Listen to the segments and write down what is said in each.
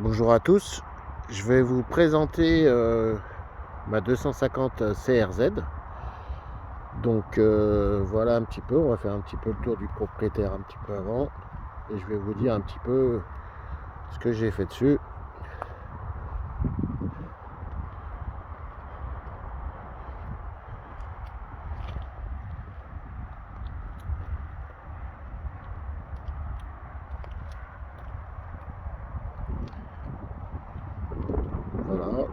Bonjour à tous, je vais vous présenter ma 250 CRZ. Donc voilà un petit peu, on va faire un petit peu le tour du propriétaire un petit peu avant et je vais vous dire un petit peu ce que j'ai fait dessus. Voilà.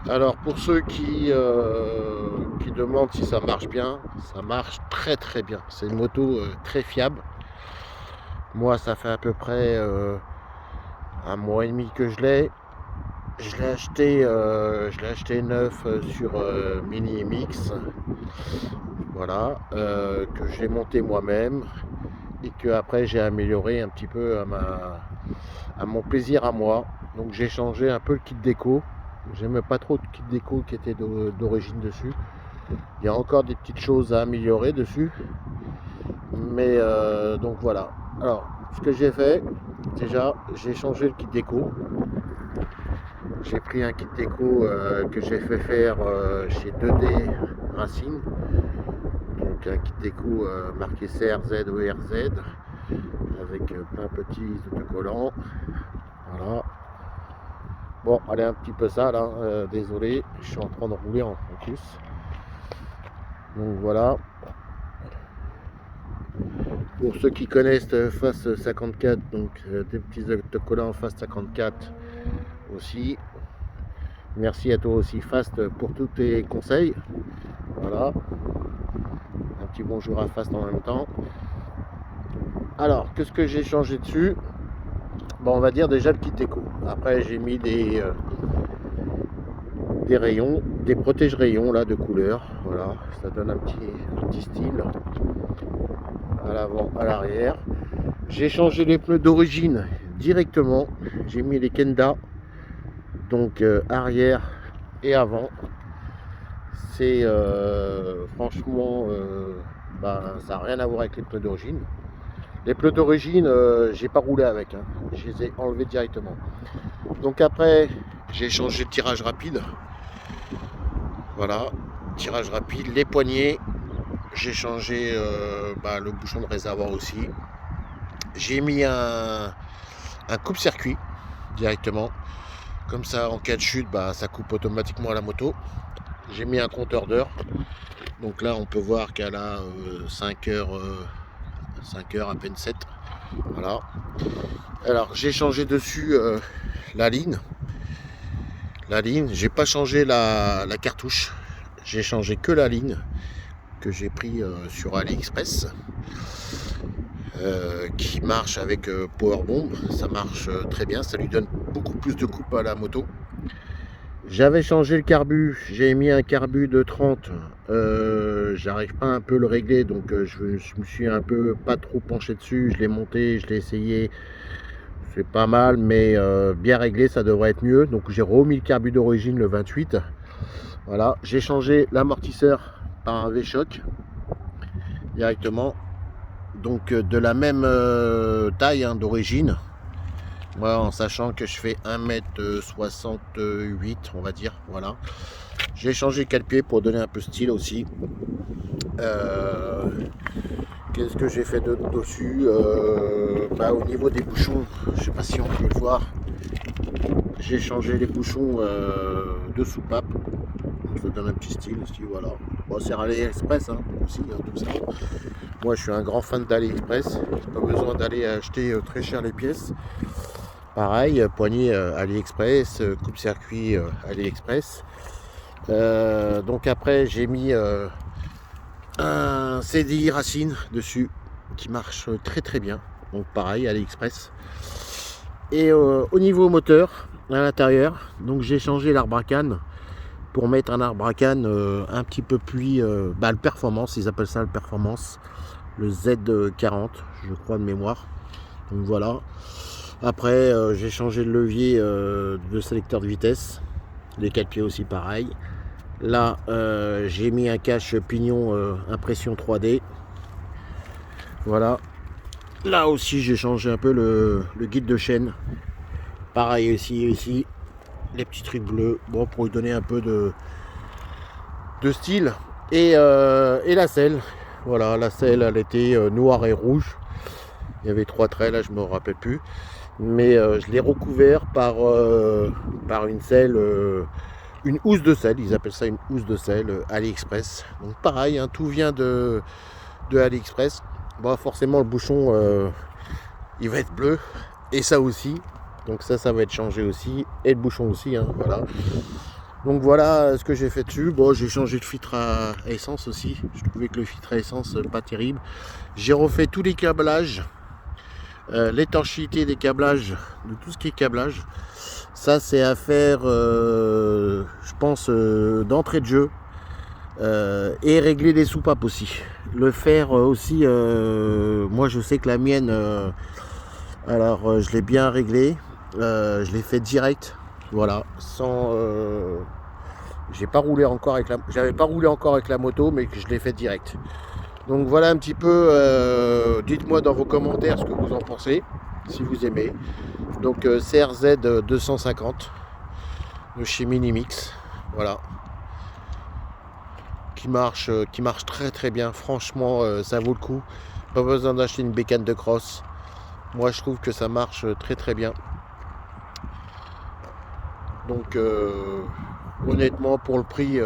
Alors pour ceux qui demandent si ça marche bien, ça marche très très bien. C'est une moto très fiable. Moi ça fait à peu près un mois et demi que je l'ai. Je l'ai acheté neuf sur Mini Mix, voilà, que j'ai monté moi-même et que après j'ai amélioré un petit peu à mon plaisir à moi. Donc j'ai changé un peu le kit déco. J'aime pas trop le kit déco qui était d'origine dessus. Il y a encore des petites choses à améliorer dessus, mais donc voilà. Alors ce que j'ai fait, déjà j'ai changé le kit déco. J'ai pris un kit déco que j'ai fait faire chez 2D Racing. Donc un kit déco marqué CRZ ou RZ avec plein de petits autocollants. Voilà. Bon, allez un petit peu sale, hein, désolé, je suis en train de rouler en plus. Donc voilà. Pour ceux qui connaissent Fast 54, donc des petits autocollants Fast 54 aussi. Merci à toi aussi Fast pour tous tes conseils. Voilà. Un petit bonjour à Fast en même temps. Alors, qu'est-ce que j'ai changé dessus? Bon, on va dire déjà le kit déco. Après, j'ai mis des rayons, des protège rayons là de couleur. Voilà, ça donne un petit style à l'avant, à l'arrière. J'ai changé les pneus d'origine directement. J'ai mis les Kenda, donc arrière et avant. C'est franchement, ça n'a rien à voir avec les pneus d'origine. Les pneus d'origine, j'ai pas roulé avec, hein. Je les ai enlevés directement. Donc après, j'ai changé de tirage rapide. Voilà, tirage rapide, les poignées. J'ai changé le bouchon de réservoir aussi. J'ai mis un coupe-circuit directement. Comme ça, en cas de chute, ça coupe automatiquement à la moto. J'ai mis un compteur d'heures. Donc là, on peut voir qu'elle a 5 heures, 5 heures, à peine 7. Voilà. Alors, j'ai changé dessus la ligne. La ligne, j'ai pas changé la cartouche. J'ai changé que la ligne que j'ai pris sur AliExpress. Qui marche avec Powerbomb, ça marche très bien, ça lui donne beaucoup plus de coupe à la moto. J'avais changé le carbu, j'ai mis un carbu de 30, j'arrive pas un peu le régler, donc je me suis un peu pas trop penché dessus, je l'ai monté, je l'ai essayé, c'est pas mal, mais bien réglé, ça devrait être mieux. Donc j'ai remis le carbu d'origine, le 28. Voilà, j'ai changé l'amortisseur par un V-Shock directement. Donc de la même taille, hein, d'origine. Moi, en sachant que je fais 1m68, on va dire. Voilà. J'ai changé le cale-pied pour donner un peu de style aussi. Qu'est-ce que j'ai fait dessus? Au niveau des bouchons, je sais pas si on peut le voir. J'ai changé les bouchons de soupape. Ça donne un petit style aussi, voilà. Bon, c'est AliExpress, hein, aussi, hein, tout ça. Moi, je suis un grand fan d'AliExpress. Pas besoin d'aller acheter très cher les pièces. Pareil, poignée AliExpress, coupe-circuit AliExpress. Donc après, j'ai mis un CDI Racine dessus qui marche très très bien. Donc pareil, AliExpress. Et au niveau moteur, à l'intérieur, donc j'ai changé l'arbre à canne pour mettre un arbre à canne un petit peu plus le performance, ils appellent ça le performance, le Z40, je crois de mémoire. Donc voilà. Après j'ai changé le levier de sélecteur de vitesse, les 4 pieds aussi pareil. Là j'ai mis un cache pignon impression 3D. Voilà. Là aussi j'ai changé un peu le guide de chaîne. Pareil ici, les petits trucs bleus, bon, pour lui donner un peu de style. Et la selle, voilà, la selle elle était noire et rouge. Il y avait 3 traits, là je me rappelle plus. Mais je l'ai recouvert par une selle, une housse de selle, ils appellent ça une housse de selle AliExpress. Donc pareil, hein, tout vient de AliExpress. Bon, forcément le bouchon il va être bleu, et ça aussi. Donc ça va être changé aussi, et le bouchon aussi, hein, voilà. Donc voilà ce que j'ai fait dessus. Bon, j'ai changé le filtre à essence aussi. Je trouvais que le filtre à essence pas terrible. J'ai refait tous les câblages, l'étanchéité des câblages, de tout ce qui est câblage. Ça c'est à faire, je pense, d'entrée de jeu. Et régler les soupapes aussi. Le fer aussi, moi je sais que la mienne, alors je l'ai bien réglé. Je l'ai fait direct. Voilà, sans... j'avais pas roulé encore avec la moto, mais que je l'ai fait direct. Donc voilà un petit peu, dites-moi dans vos commentaires ce que vous en pensez, si vous aimez. Donc CRZ 250 de chez Minimix, voilà. Qui marche très très bien, franchement ça vaut le coup. Pas besoin d'acheter une bécane de cross. Moi je trouve que ça marche très très bien. Donc honnêtement pour le prix,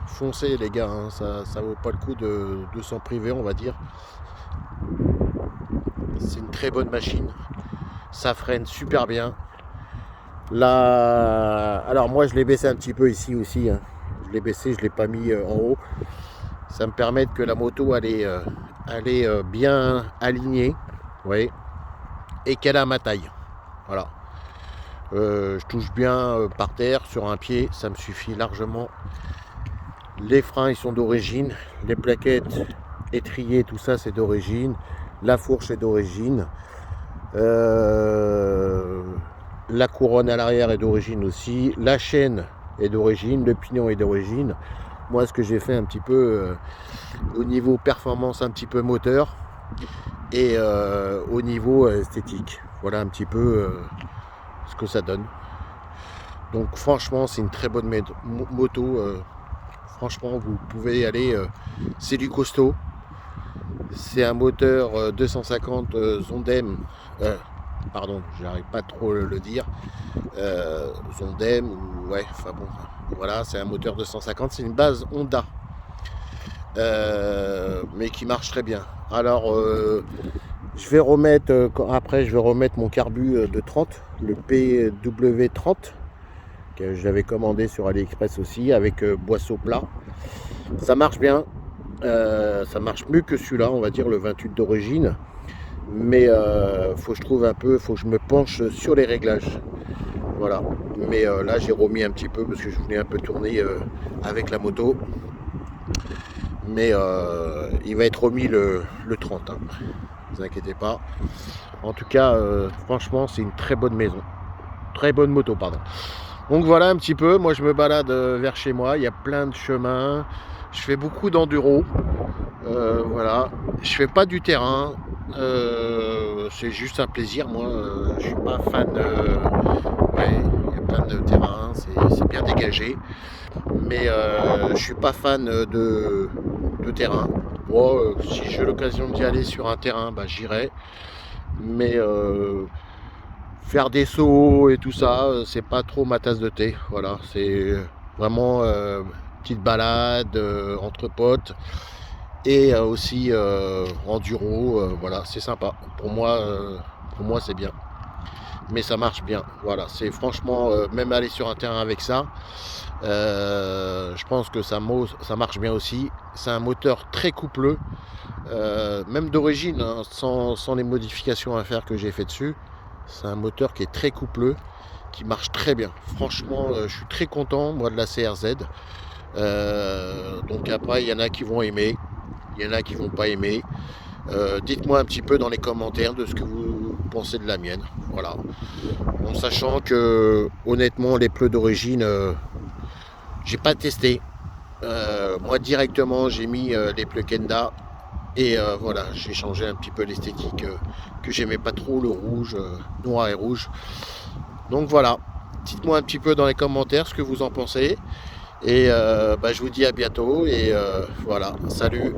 foncez les gars, hein, ça vaut pas le coup de s'en priver, on va dire. C'est une très bonne machine, ça freine super bien. Là, alors moi je l'ai baissé un petit peu ici aussi, hein. Je l'ai baissé, je l'ai pas mis en haut. Ça me permet que la moto elle est bien alignée, vous voyez, et qu'elle a ma taille, voilà. Je touche bien par terre, sur un pied, ça me suffit largement. Les freins ils sont d'origine, les plaquettes étriées, tout ça c'est d'origine, la fourche est d'origine, la couronne à l'arrière est d'origine aussi, la chaîne est d'origine, le pignon est d'origine. Moi ce que j'ai fait un petit peu au niveau performance, un petit peu moteur, et au niveau esthétique, voilà un petit peu ce que ça donne. Donc franchement c'est une très bonne moto, franchement vous pouvez y aller, c'est du costaud. C'est un moteur 250 Zondem, pardon, j'arrive pas trop le dire, Zondem, ou ouais, enfin bon, voilà, c'est un moteur 250, c'est une base Honda, mais qui marche très bien. Alors je vais remettre, après je vais remettre mon carbu de 30, le PW30, que j'avais commandé sur AliExpress aussi, avec boisseau plat. Ça marche bien, ça marche mieux que celui-là, on va dire le 28 d'origine, mais faut que je trouve un peu, faut que je me penche sur les réglages, voilà. Mais là j'ai remis un petit peu parce que je voulais un peu tourner avec la moto, mais il va être remis le 30, hein. Ne vous inquiétez pas. En tout cas franchement c'est une très bonne moto, pardon. Donc voilà un petit peu, moi je me balade vers chez moi, il y a plein de chemins, je fais beaucoup d'enduro, voilà, je fais pas du terrain, c'est juste un plaisir, moi je suis pas fan, ouais, il y a plein de terrains, c'est bien dégagé, mais je suis pas fan de terrain. Bon, si j'ai l'occasion d'y aller sur un terrain, bah, j'irai, mais faire des sauts et tout ça, c'est pas trop ma tasse de thé. Voilà, c'est vraiment petite balade entre potes, et aussi enduro. Voilà, c'est sympa. Pour moi c'est bien. Mais ça marche bien. Voilà, c'est franchement, même aller sur un terrain avec ça, je pense que ça marche bien aussi. C'est un moteur très coupleux, même d'origine, hein, sans les modifications à faire que j'ai fait dessus. C'est un moteur qui est très coupleux, qui marche très bien. Franchement, je suis très content, moi, de la CRZ. Donc après, il y en a qui vont aimer, il y en a qui vont pas aimer. Dites-moi un petit peu dans les commentaires de ce que vous pensez de la mienne. Voilà. En sachant que, honnêtement, les pneus d'origine, j'ai pas testé. Moi, directement, j'ai mis les pneus Kenda. Et voilà, j'ai changé un petit peu l'esthétique que j'aimais pas trop, le rouge, noir et rouge. Donc voilà, dites-moi un petit peu dans les commentaires ce que vous en pensez. Et je vous dis à bientôt et voilà, salut.